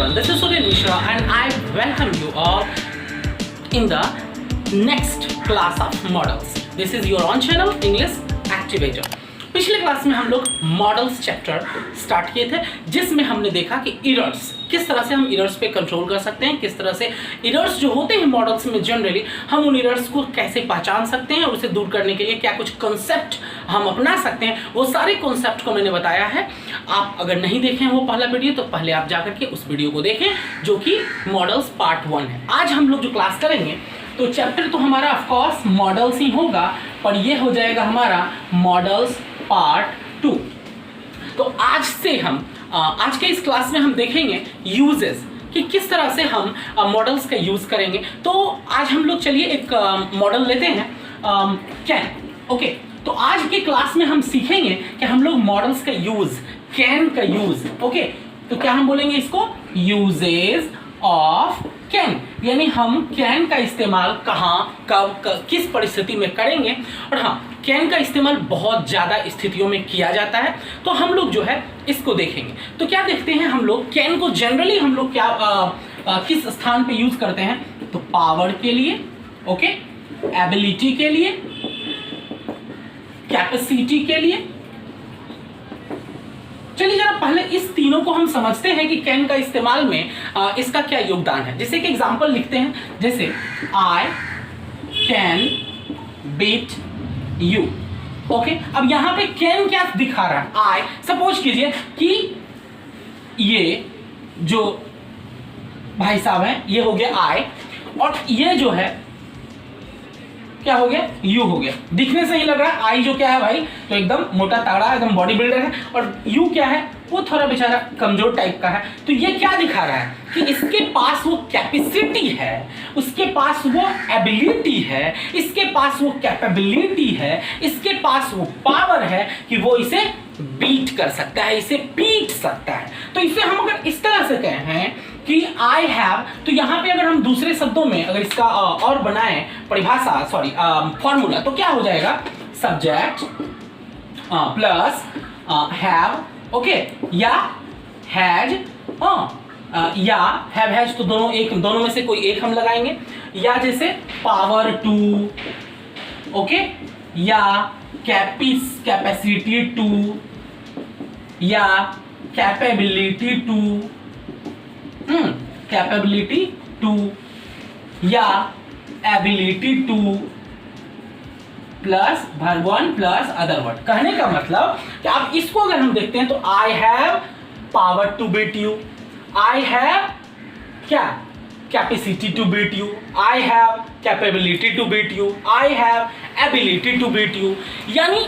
everyone, this is Surya Mishra and I welcome you all in the next class of models. This is your own channel English Activator. पिछले class में हम लोग models chapter start किए थे जिसमें हमने देखा कि एरर्स किस तरह से हम एरर्स पे कंट्रोल कर सकते हैं, किस तरह से एरर्स जो होते हैं मॉडल्स में जनरली हम उन एरर्स को कैसे पहचान सकते हैं और उसे दूर करने के लिए क्या कुछ कॉन्सेप्ट हम अपना सकते हैं। वो सारे कॉन्सेप्ट को मैंने बताया है। आप अगर नहीं देखें वो पहला वीडियो तो पहले आप जाकर के उस वीडियो को देखें जो कि मॉडल्स पार्ट 1 है। आज हम लोग जो क्लास करेंगे तो चैप्टर तो हमारा ऑफकोर्स मॉडल्स ही होगा, पर ये हो जाएगा हमारा मॉडल्स पार्ट 2। तो आज से हम आज के इस क्लास में हम देखेंगे यूजेस कि किस तरह से हम मॉडल्स का यूज करेंगे। तो आज हम लोग चलिए एक मॉडल लेते हैं कैन। ओके, तो आज के क्लास में हम सीखेंगे कि हम लोग मॉडल्स का यूज, कैन का यूज। ओके, तो क्या हम बोलेंगे इसको, यूजेस ऑफ कैन, यानी हम कैन का इस्तेमाल कहाँ कब किस परिस्थिति में करेंगे। और हाँ, कैन का इस्तेमाल बहुत ज़्यादा स्थितियों में किया जाता है, तो हम लोग जो है इसको देखेंगे। तो क्या देखते हैं हम लोग, कैन को जनरली हम लोग क्या किस स्थान पे यूज करते हैं, तो पावर के लिए, ओके, एबिलिटी के लिए, कैपेसिटी के लिए। चलिए जरा पहले इस तीनों को हम समझते हैं कि कैन का इस्तेमाल में इसका क्या योगदान है। जैसे कि एग्जांपल लिखते हैं, जैसे I can beat you. Okay, अब यहां पे कैन क्या दिखा रहा है, आई। सपोज कीजिए कि ये जो भाई साहब हैं ये हो गया आई और ये जो है क्या हो गया, यू हो गया। दिखने से ही लग रहा है आई जो क्या है भाई, तो एकदम मोटा तगड़ा एकदम बॉडी बिल्डर है, और यू क्या है, वो थोड़ा बेचारा कमजोर टाइप का है। तो ये क्या दिखा रहा है कि इसके पास वो कैपेसिटी है, उसके पास वो एबिलिटी है, इसके पास वो कैपेबिलिटी है, इसके पास वो पावर है कि वो इसे बीट कर सकता है, इसे पीट सकता है। तो इसे हम अगर इस तरह से कहें कि आई हैव, तो यहाँ पे अगर हम दूसरे शब्दों में अगर इसका और बनाएं परिभाषा, सॉरी फॉर्मूला, तो क्या हो जाएगा, सब्जेक्ट प्लस हैव, ओके, या हैज, या हैव हैज, तो दोनों में से कोई एक हम लगाएंगे, या जैसे पावर टू, ओके, या कैपेसिटी टू, या कैपेबिलिटी टू, कैपेबिलिटी टू, या ability two plus verb one plus other word. कहने का मतलब कि आप इसको अगर हम देखते हैं तो I have power to beat you, I have क्या, capacity to beat you, I have capability to beat you, I have ability to beat you. यानी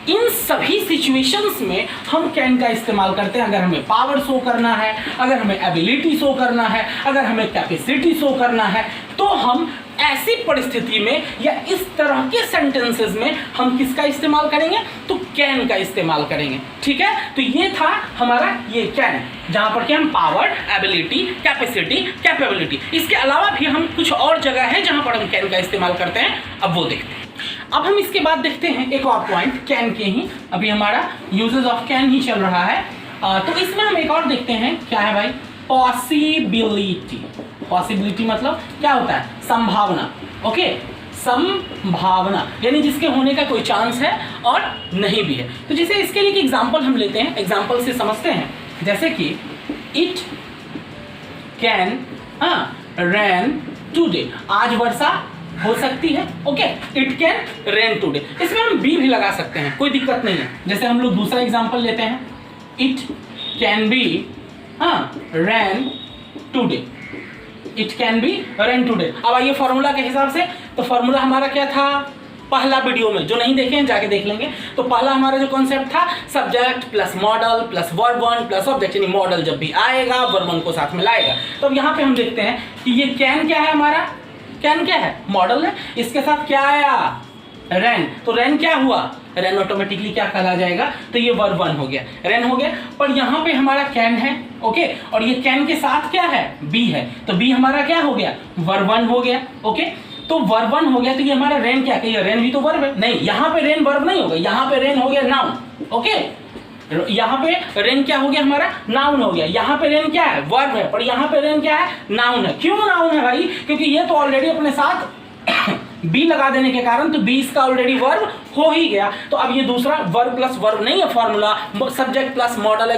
इन सभी सिचुएशंस में हम कैन का इस्तेमाल करते हैं। अगर हमें पावर शो करना है, अगर हमें एबिलिटी शो करना है, अगर हमें कैपेसिटी शो करना है, तो हम ऐसी परिस्थिति में या इस तरह के सेंटेंसेस में हम किसका इस्तेमाल करेंगे, तो कैन का इस्तेमाल करेंगे। ठीक है, तो ये था हमारा ये कैन, जहां पर कि हम पावर, एबिलिटी, कैपेसिटी, कैपेबिलिटी, इसके अलावा भी हम कुछ और जगह है जहां पर हम कैन का इस्तेमाल करते हैं, अब वो देखते हैं। अब हम इसके बाद देखते हैं एक और पॉइंट कैन के ही, अभी हमारा यूजेस ऑफ कैन ही चल रहा है, तो इसमें हम एक और देखते हैं, क्या है भाई, पॉसिबिलिटी। पॉसिबिलिटी मतलब क्या होता है, संभावना। ओके, संभावना यानी जिसके होने का कोई चांस है और नहीं भी है। तो जैसे इसके लिए एक एग्जांपल हम लेते हैं, एग्जांपल से समझते हैं। जैसे कि इट कैन रेन टुडे, आज वर्षा हो सकती है। Okay, it can rain today, इसमें हम बी भी लगा सकते हैं, कोई दिक्कत नहीं है। जैसे हम लोग दूसरा एग्जांपल लेते हैं, it can be rain today, it can be rain today. अब आइए फॉर्मूला के हिसाब से, तो फॉर्मूला हमारा क्या था, पहला वीडियो में जो नहीं देखे हैं जाके देख लेंगे। तो पहला हमारा जो कॉन्सेप्ट था, subject plus model plus verb one plus object, यानी मॉडल जब भी आएगा वर्ब वन को साथ में लाएगा। तो अब यहाँ पे हम देखते हैं कि ये कैन क्या है, हमारा कैन क्या है, मॉडल है, इसके साथ क्या आया, रेन। तो रेन क्या हुआ, रेन ऑटोमेटिकली क्या कहला जाएगा, तो ये वर्ब वन हो गया, रेन हो गया। पर यहाँ पे हमारा कैन है, ओके, और ये कैन के साथ क्या है, बी है, तो बी हमारा क्या हो गया, वर्ब वन हो गया। ओके, तो वर्ब वन हो गया, तो ये हमारा रेन क्या, कहिए रेन भी तो वर्ब है, नहीं, यहाँ पे रेन वर्ब नहीं होगा, यहाँ पे रेन हो गया नाउन। ओके, यहाँ पे रेन क्या हो गया हमारा, नाउन हो गया। यहाँ पे रेन क्या है, वर्ब है, पर यहाँ पे रेन क्या है, नाउन है। क्यों नाउन है भाई, क्योंकि ये तो ऑलरेडी अपने साथ बी लगा देने के कारण तो बी इसका ऑलरेडी वर्ब हो ही गया। तो अब ये दूसरा वर्ब प्लस वर्ब नहीं है formula, subject plus model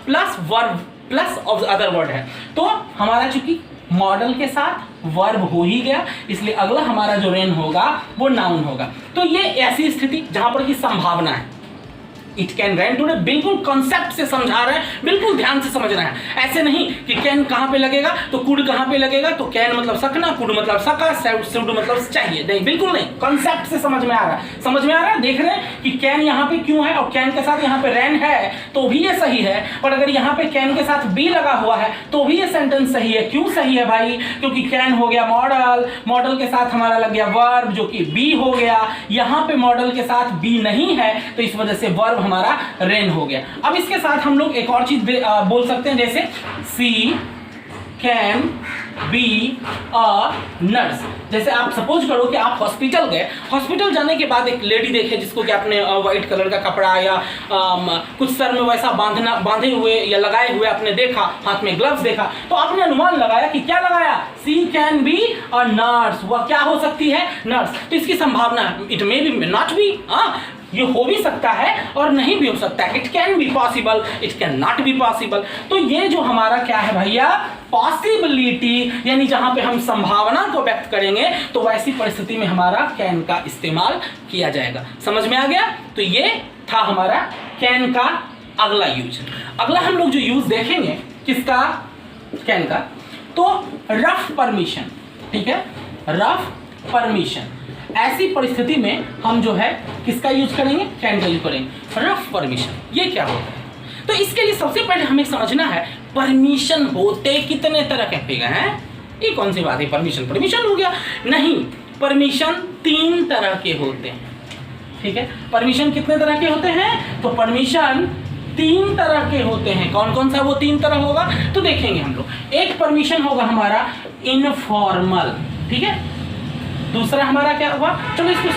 plus verb plus other word है। तो हमारा चूंकि मॉडल के साथ वर्ब हो ही गया, इसलिए अगला हमारा जो रेन होगा वो नाउन होगा। तो ये ऐसी स्थिति जहां पर की संभावना है, इट कैन रेन टुडे, बिल्कुल कॉन्सेप्ट से समझा रहे हैं, बिल्कुल ध्यान से समझना है। ऐसे नहीं कि कैन कहां पे लगेगा तो कुड कहां पे लगेगा, तो कैन मतलब सकना, कुड मतलब सका, शुड मतलब चाहिए, नहीं, बिल्कुल नहीं, कॉन्सेप्ट से समझ में आ रहा है, समझ में आ रहा है। देख रहे हैं कि कैन यहाँ पे क्यों है और कैन के साथ यहाँ पे रेन है तो भी ये सही है, पर अगर यहाँ पे कैन के साथ बी लगा हुआ है तो भी ये सेंटेंस सही है। क्यों सही है भाई, क्योंकि कैन हो गया मॉडल, मॉडल के साथ हमारा लग गया वर्ब जो कि बी हो गया, यहाँ पे मॉडल के साथ बी नहीं है तो इस वजह से वर्ब हमारा रेन हो गया। अब इसके साथ हम लोग एक और चीज बोल सकते हैं, जैसे सी कैन बी अ नर्स। जैसे आप सपोज करो कि आप हॉस्पिटल गए, हॉस्पिटल जाने के बाद एक लेडी देखे जिसको कि आपने व्हाइट कलर का कपड़ा या कुछ सर में वैसा बांधे हुए या लगाए हुए आपने देखा, हाथ में ग्लव्स देखा, तो आपने अनुमान लगाया कि क्या लगाया, सी कैन बी अ नर्स, वह क्या हो सकती है, नर्स। तो इसकी संभावना it may be not be, ये हो भी सकता है और नहीं भी हो सकता है, it can be possible, it can not be possible. तो ये जो हमारा क्या है भैया, पॉसिबिलिटी, यानी जहां पे हम संभावना को व्यक्त करेंगे तो वैसी परिस्थिति में हमारा कैन का इस्तेमाल किया जाएगा। समझ में आ गया। तो ये था हमारा कैन का अगला यूज। अगला हम लोग जो यूज देखेंगे किसका, कैन का, तो रफ परमिशन। ठीक है, रफ परमिशन, ऐसी परिस्थिति में हम जो है किसका यूज करेंगे, कैन का यूज करेंगे। रफ परमिशन ये क्या होता है, तो इसके लिए सबसे पहले हमें समझना है परमिशन होते कितने तरह के हैं। ये कौन सी बात है, परमिशन परमिशन हो गया, नहीं, परमिशन 3 तरह के होते हैं। ठीक है, परमिशन कितने तरह के होते हैं, तो परमिशन 3 तरह के होते हैं। कौन कौन सा वो 3 तरह होगा, तो देखेंगे हम लोग। एक परमिशन होगा हमारा इनफॉर्मल, ठीक है, दूसरा हमारा क्या होगा, चलो इसको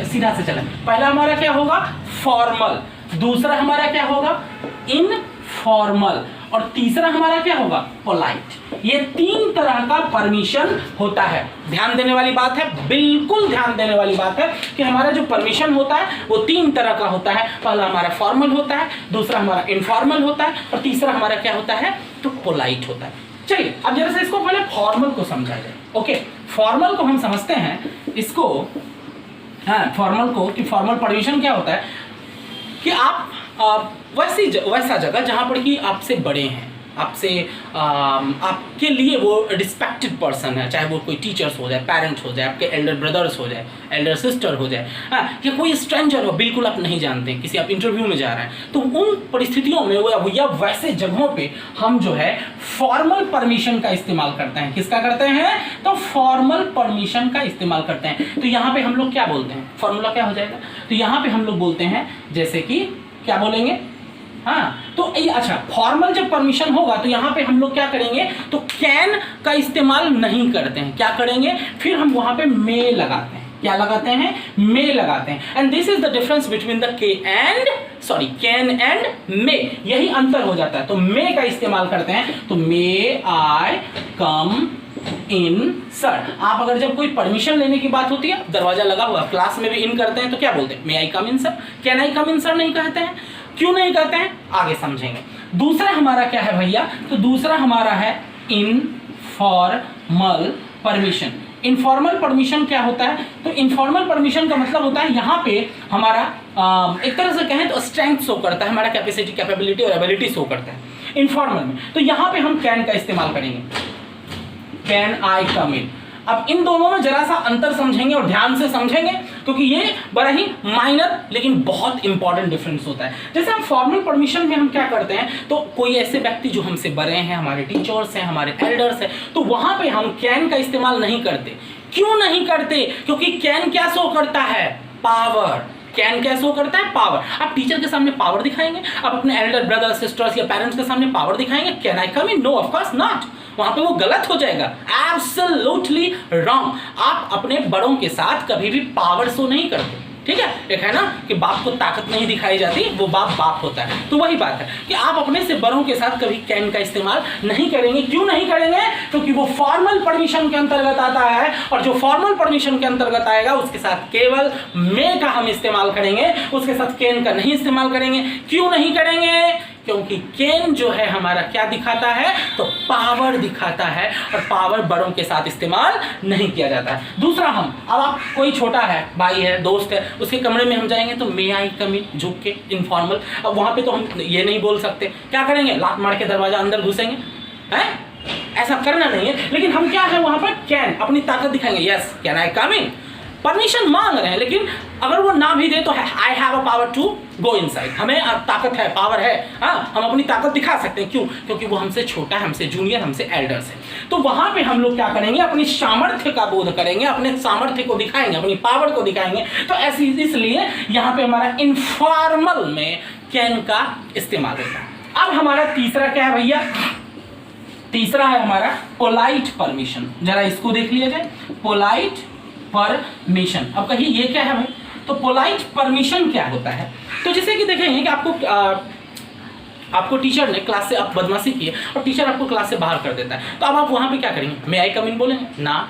सीधा से चलें। पहला हमारा क्या होगा, फॉर्मल, दूसरा हमारा क्या होगा, इनफॉर्मल, और तीसरा हमारा क्या होगा, पोलाइट। ये 3 तरह का परमिशन होता है। ध्यान देने वाली बात है, बिल्कुल ध्यान देने वाली बात है कि हमारा जो परमिशन होता है वो 3 तरह का होता है। पहला हमारा फॉर्मल होता है, दूसरा हमारा इनफॉर्मल होता है, और तीसरा हमारा क्या होता है, तो पोलाइट होता है। चलिए अब जरा से इसको पहले फॉर्मल को समझा जाए। ओके, फॉर्मल को हम समझते हैं इसको, हाँ, फॉर्मल को, कि फॉर्मल परमिशन क्या होता है कि आप वैसा जगह जहां पर कि आपसे बड़े हैं, आपसे आपके लिए वो रिस्पेक्टेड पर्सन है, चाहे वो कोई टीचर्स हो जाए, पेरेंट्स हो जाए, आपके एल्डर ब्रदर्स हो जाए, एल्डर सिस्टर हो जाए, हाँ, या कोई स्ट्रेंजर हो, बिल्कुल आप नहीं जानते, किसी आप इंटरव्यू में जा रहे हैं, तो उन परिस्थितियों में या वैसे जगहों पे हम जो है फॉर्मल परमिशन का इस्तेमाल करते हैं। किसका करते हैं, तो फॉर्मल परमिशन का इस्तेमाल करते हैं। तो यहाँ पे हम लोग क्या बोलते हैं, फॉर्मूला क्या हो जाएगा, तो यहाँ पे हम लोग बोलते हैं, जैसे कि क्या बोलेंगे, हाँ, तो अच्छा, फॉर्मल जब परमिशन होगा तो यहाँ पे हम लोग क्या करेंगे, तो कैन का इस्तेमाल नहीं करते हैं, क्या करेंगे, फिर हम वहां पे मे लगाते हैं। क्या लगाते हैं, मे लगाते हैं। And this is the difference between the can and मे, यही अंतर हो जाता है। तो मे का इस्तेमाल करते हैं, तो मे आई कम इन सर। आप अगर जब कोई परमिशन लेने की बात होती है, दरवाजा लगा हुआ, क्लास में भी इन करते हैं, तो क्या बोलते हैं, may I come in sir. Can I come in sir नहीं कहते हैं, क्यों नहीं कहते हैं, आगे समझेंगे। दूसरा हमारा क्या है भैया, तो दूसरा हमारा है इनफॉर्मल परमिशन। इनफॉर्मल परमिशन क्या होता है, तो इनफॉर्मल परमिशन का मतलब होता है यहाँ पे हमारा एक तरह से कहें तो स्ट्रेंथ शो करता है, हमारा कैपेसिटी, कैपेबिलिटी और एबिलिटी शो करता है इनफॉर्मल में। तो यहाँ पे हम कैन का इस्तेमाल करेंगे, कैन आई कम इन। अब इन दोनों में जरा सा अंतर समझेंगे और ध्यान से समझेंगे, क्योंकि ये बड़ा ही माइनर लेकिन बहुत इंपॉर्टेंट डिफरेंस होता है। जैसे हम फॉर्मल परमिशन में हम क्या करते हैं, तो कोई ऐसे व्यक्ति जो हमसे बड़े हैं, हमारे टीचर्स हैं, हमारे एल्डर्स हैं, तो वहां पे हम कैन का इस्तेमाल नहीं करते। क्यों नहीं करते, क्योंकि कैन क्या शो करता है, पावर। कैन क्या शो करता है, पावर। आप टीचर के सामने पावर दिखाएंगे, आप अपने एल्डर ब्रदर सिस्टर्स या पेरेंट्स के सामने पावर दिखाएंगे, can I come in, no of course not. वहां पे वो गलत हो जाएगा, एब्सोल्युटली रॉन्ग। आप अपने बड़ों के साथ कभी भी पावर शो नहीं करते, ठीक है, एक है ना कि बाप को ताकत नहीं दिखाई जाती, वो बाप होता है। तो वही बात है कि आप अपने से बड़ों के साथ कभी कैन का इस्तेमाल नहीं करेंगे। क्यों नहीं करेंगे? क्योंकि वो फॉर्मल परमिशन के अंतर्गत आता है, और जो फॉर्मल परमिशन के अंतर्गत आएगा उसके साथ केवल मे का हम इस्तेमाल करेंगे, उसके साथ कैन का नहीं इस्तेमाल करेंगे। क्यों नहीं करेंगे? क्योंकि कैन जो है हमारा क्या दिखाता है? तो पावर दिखाता है, और पावर बड़ों के साथ इस्तेमाल नहीं किया जाता है। दूसरा, हम अब आप कोई छोटा है, भाई है, दोस्त है, उसके कमरे में हम जाएंगे तो मे आई कम इन, झुक के, इनफॉर्मल। अब वहां पे तो हम ये नहीं बोल सकते, क्या करेंगे? लात मार के दरवाजा अंदर घुसेंगे, हैं? ऐसा करना नहीं है। लेकिन हम क्या है वहां पर? कैन, अपनी ताकत दिखाएंगे, yes can I come in, permission मांग रहे हैं। लेकिन अगर वो ना भी दे तो I have a power to go inside, हमें ताकत है, पावर है, हाँ, हम अपनी ताकत दिखा सकते हैं। क्यों? क्योंकि वो हमसे छोटा है, हमसे जूनियर, हमसे एल्डर्स है। तो वहां पे हम लोग क्या करेंगे? अपनी सामर्थ्य का बोध करेंगे, अपने सामर्थ्य को दिखाएंगे, अपनी पावर को दिखाएंगे। तो ऐसी इसलिए यहाँ पे हमारा इनफॉर्मल में कैन का इस्तेमाल होता है। अब हमारा तीसरा क्या है भैया? तीसरा है हमारा पोलाइट परमिशन। जरा इसको देख लिया जाए, पोलाइट परमिशन। अब कहिए ये क्या है भाई? तो पोलाइट परमिशन क्या होता है? तो जैसे कि देखेंगे कि आपको टीचर ने क्लास से आप बदमाशी की है और टीचर आपको क्लास से बाहर कर देता है, तो अब आप वहां पे क्या करेंगे? मे आई कम इन बोलेंगे? ना,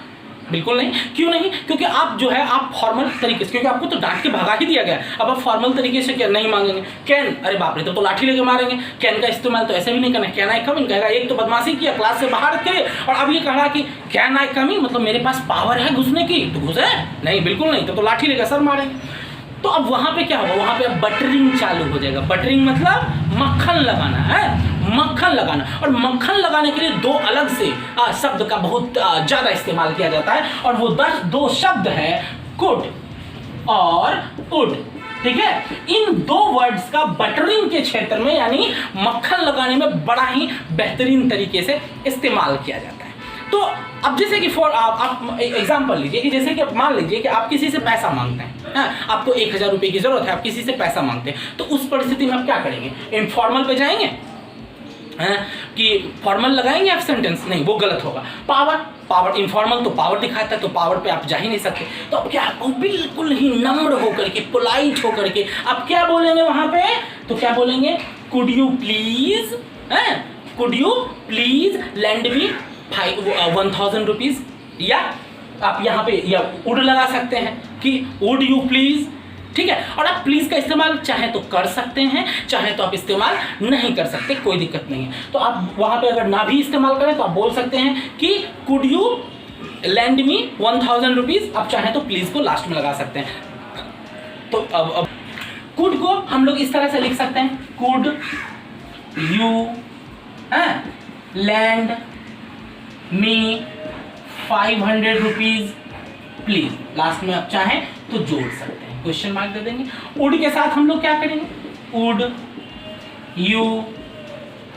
बिल्कुल नहीं। क्यों नहीं? क्योंकि आप जो है आप फॉर्मल तरीके से, क्योंकि आपको तो डांट के भगा ही दिया गया, अब आप फॉर्मल तरीके से क्या नहीं मांगेंगे? कैन, अरे बाप रे, तो लाठी लेके मारेंगे। कैन का इस्तेमाल तो ऐसे भी नहीं करना, कैन आई कम इन कहेगा। एक तो बदमाशी किया, क्लास से बाहर थे, और अब ये कहा कि कैन आई कम इन, मतलब मेरे पास पावर है घुसने की, तो घुसे? नहीं, बिल्कुल नहीं, तो लाठी लेकर सर मारेंगे। तो अब वहां पे क्या होगा? वहां पे अब बटरिंग चालू हो जाएगा। बटरिंग मतलब मक्खन लगाना है, मक्खन लगाना। और मक्खन लगाने के लिए दो अलग से शब्द का बहुत ज्यादा इस्तेमाल किया जाता है, और वो दो शब्द है कुड और उड। ठीक है, इन दो वर्ड्स का बटरिंग के क्षेत्र में यानी मक्खन लगाने में बड़ा ही बेहतरीन तरीके से इस्तेमाल किया जाता है। तो अब जैसे कि आप एग्जांपल लीजिए कि जैसे कि मान लीजिए कि आप किसी से पैसा मांगते हैं, आपको 1000 रुपये की जरूरत है, आप किसी से पैसा मांगते हैं, तो उस परिस्थिति में आप क्या करेंगे? इनफॉर्मल पे जाएंगे कि फॉर्मल लगाएंगे आप सेंटेंस? नहीं, वो गलत होगा। पावर इनफॉर्मल तो पावर दिखाता है, तो पावर पे आप जा ही नहीं सकते। तो अब क्या आपको बिल्कुल ही नम्र होकर के, पोलाइट होकर के आप क्या बोलेंगे वहां पे? तो क्या बोलेंगे? Could you please, could you please lend me 1000 rupees. या आप यहाँ पे या वुड लगा सकते हैं कि वुड यू प्लीज। ठीक है, और आप प्लीज का इस्तेमाल चाहे तो कर सकते हैं, चाहे तो आप इस्तेमाल नहीं कर सकते, कोई दिक्कत नहीं है। तो आप वहां पे अगर ना भी इस्तेमाल करें तो आप बोल सकते हैं कि could you lend me 1000 rupees. आप चाहे तो प्लीज को लास्ट में लगा सकते हैं। तो अब कुड को हम लोग इस तरह से लिख सकते हैं, could you land me 500 rupees please. Last में आप चाहें तो जोड़ सकते हैं, क्वेश्चन मार्क दे देंगे। वुड के साथ हम लोग क्या करेंगे? वुड यू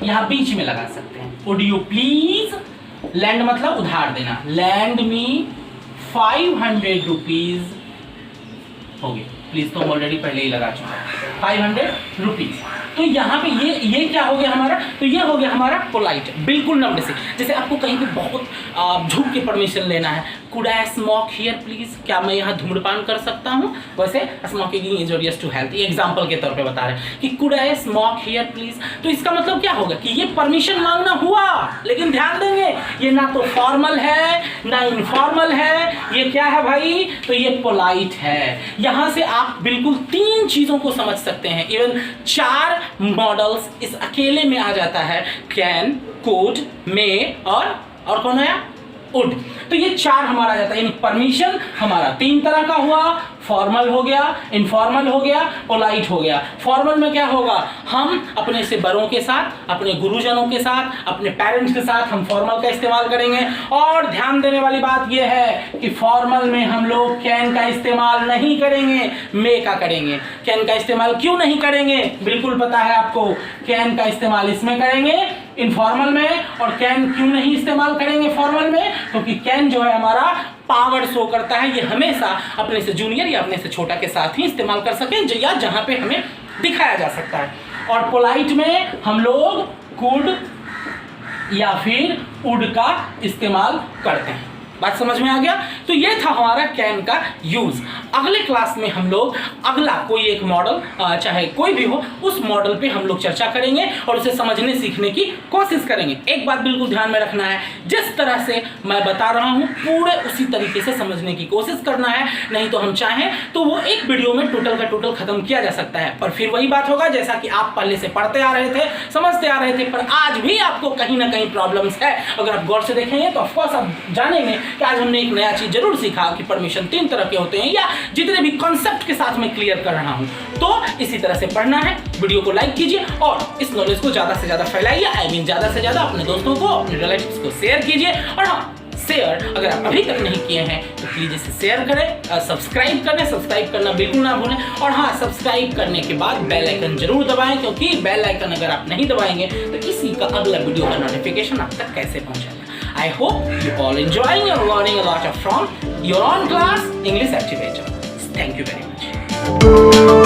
यहां बीच में लगा सकते हैं, वुड यू प्लीज। लैंड मतलब उधार देना, लैंड मी 500 रुपीज हो गए। प्लीज तो हम ऑलरेडी पहले ही लगा चुका है, 500 रुपीज। तो यहाँ पे ये क्या हो गया हमारा? तो ये हो गया हमारा पोलाइट, बिल्कुल नम्र से। जैसे आपको कहीं पे बहुत झुक के परमिशन लेना है, could I smoke here please, क्या मैं यहाँ धूम्रपान कर सकता हूँ? वैसे smoking is injurious to health, ये एग्जांपल के तौर पे बता रहे हैं कि could I smoke here please. तो इसका मतलब क्या होगा कि ये परमिशन मांगना हुआ, लेकिन ध्यान देंगे ये ना तो फॉर्मल है ना इनफॉर्मल है, ये क्या है भाई? तो ये पोलाइट है। यहाँ से आप बिल्कुल 3 चीजों को समझ सकते हैं, इवन 4 मॉडल्स इस अकेले में आ जाता है, कैन, कुड, मे और कौन है? वुड। तो ये 4 हमारा आ जाता है, यानी परमिशन हमारा 3 तरह का हुआ, फॉर्मल हो गया, इनफॉर्मल हो गया, पोलाइट हो गया। फॉर्मल में क्या होगा? हम अपने से बड़ों के साथ, अपने गुरुजनों के साथ, अपने पेरेंट्स के साथ हम फॉर्मल का इस्तेमाल करेंगे। और ध्यान देने वाली बात यह है कि फॉर्मल में हम लोग कैन का इस्तेमाल नहीं करेंगे, मे का करेंगे। कैन का इस्तेमाल क्यों नहीं करेंगे? बिल्कुल पता है आपको, कैन का इस्तेमाल इसमें करेंगे इनफॉर्मल में, और कैन क्यों नहीं इस्तेमाल करेंगे फॉर्मल में? क्योंकि कैन जो है हमारा पावर शो करता है, ये हमेशा अपने से जूनियर या अपने से छोटा के साथ ही इस्तेमाल कर सकें, या जहां पे हमें दिखाया जा सकता है। और पोलाइट में हम लोग कुड या फिर वुड का इस्तेमाल करते हैं। बात समझ में आ गया? तो ये था हमारा कैन का यूज। अगले क्लास में हम लोग अगला कोई एक मॉडल चाहे कोई भी हो उस मॉडल पे हम लोग चर्चा करेंगे और उसे समझने सीखने की कोशिश करेंगे। एक बात बिल्कुल ध्यान में रखना है, जिस तरह से मैं बता रहा हूँ पूरे उसी तरीके से समझने की कोशिश करना है, नहीं तो हम चाहें तो वो एक वीडियो में टोटल का टोटल खत्म किया जा सकता है। पर फिर वही बात होगा जैसा कि आप पहले से पढ़ते आ रहे थे, समझते आ रहे थे, पर आज भी आपको कहीं ना कहीं प्रॉब्लम्स है। अगर आप गौर से देखेंगे तो ऑफकोर्स आप जानेंगे कि आज हमने एक नया चीज जरूर सीखा कि परमिशन 3 तरह के होते हैं, या जितने भी कॉन्सेप्ट के साथ मैं क्लियर कर रहा हूं। तो इसी तरह से पढ़ना है। वीडियो को लाइक कीजिए और इस नॉलेज को ज्यादा से ज्यादा फैलाइए। आई मीन ज्यादा से ज्यादा अपने दोस्तों को, अपने रिलेटिव्स को शेयर कीजिए। और हाँ, शेयर अगर आप अभी तक नहीं किए हैं तो प्लीज इसे शेयर करें, सब्सक्राइब करें, सब्सक्राइब करना बिल्कुल ना भूलें। और हाँ, सब्सक्राइब करने के बाद बेल आइकन जरूर दबाएं, क्योंकि बेल आइकन अगर आप नहीं दबाएंगे तो इसी का अगला वीडियो का नोटिफिकेशन आप तक कैसे पहुंचेगा। I hope you all enjoying and learning a lot from your own class English Activator. Thank you very much.